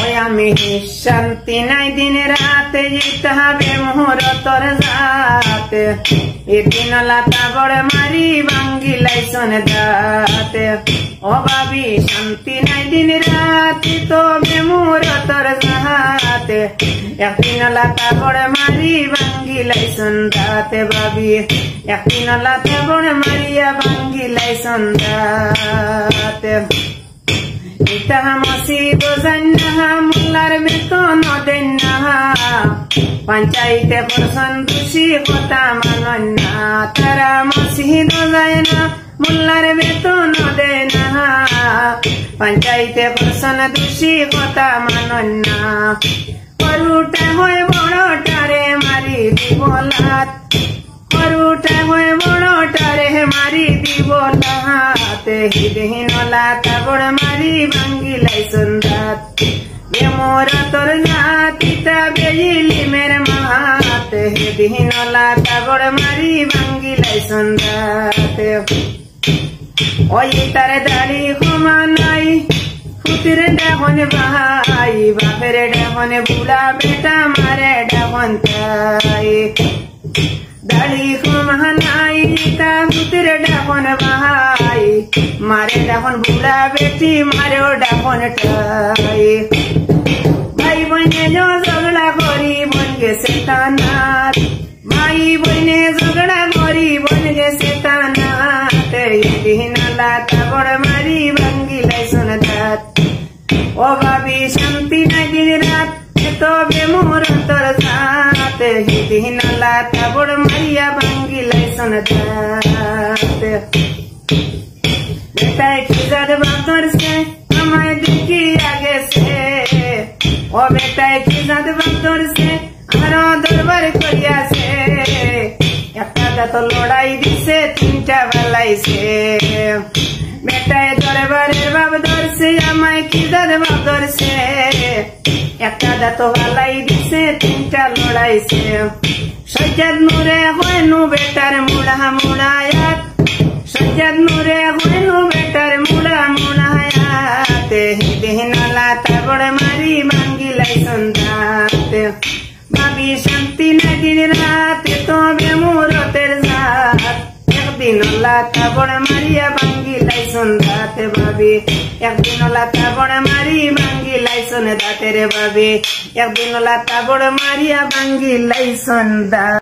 ওই আমি শান্তি নাই দিন রাতে যেতে হবে মুহূর্তর যাতে এদিন লাতা বড় মারি ভাঙ্গি লাইসন দাতে ও ভাবি শান্তি নাই দিন রাতে তবে মুহূর্তর যাতে একদিন লাতা বড় মারি ভাঙ্গি লাইসন দাতে ভাবি একদিন লাতা বড় মারিয়া ভাঙ্গি লাইসন দাতে ইটা মসিব জান্না মুল্লার বেতন দেন না পঞ্চায়েতে পরসন দুষি কথা মানন না তারা মসজিদ যায় না মুল্লার বেতন দেন না পঞ্চায়েতে পরসন দুষি কথা মানন না পরুটা হয় বড়টারে মারি দিব লাত পরুটা হয় বড়টারে মারি দিব লাতে হিদিন লাতা বড় মারি ভাঙ্গি লাইসন দাত বে মোর তোর নাতিটা বেইলি মের মাতে হিদিন লাতা বড় মারি ভাঙ্গি লাইসন দাতে ওই তার দাড়ি ক্ষমা নাই ফুতির ডাবন ভাই বাপের ডাবন বুড়া বেটা মারে ডাবন তাই দাড়ি ক্ষমা নাই তা ফুতির ডাবন ভাই মারে ডাবন বুড়া বেটি মারেও ডাবন টাই ভাই বইনে ঝগড়া করি বন গেছে তানাত ভাই বইনে ঝগড়া করি বন গেছে তানাত দিন লাতা বড় মারি ভাঙ্গি লাইসন দাত ও ভাবি শান্তি নাই দিন রাত তবে মুহূর্তর যাতে দিন লাতা বড় মারিয়া ভাঙ্গি লাইসন দাত বেটায় খিজার বাঁধর সে আমায় দেখিয়া গেছে ও বেটায় খিজার বাঁধর সে আরো দরবার করিয়াছে একটা দাঁত লড়াই দিছে তিনটা বেলাইছে বেটায় দরবারের বাপ ধরছে আমায় খিজার বাপ ধরছে একটা দাঁত বেলাই দিছে তিনটা লড়াইছে সজ্জাদ নূরে হয় নু বেটার মুড়া মুড়ায়াত সজ্জাদ নূরে হয় নু বেটার মুড়া মুড়ায়াতে দিন লাতা বড় মারি ভাঙ্গি লাইসন দাতে ভাবি শান্তি নাই দিন রাতে তবে মুহূর্তের যাত একদিন লাতা বড় মারিয়া ভাঙ্গি লাইসন দাতে ভাবি একদিন লাতা বড় মারি ভাঙ্গি লাইসন দাতে রে ভাবি একদিন লাতা বড় মারিয়া ভাঙ্গি লাইসন দাত।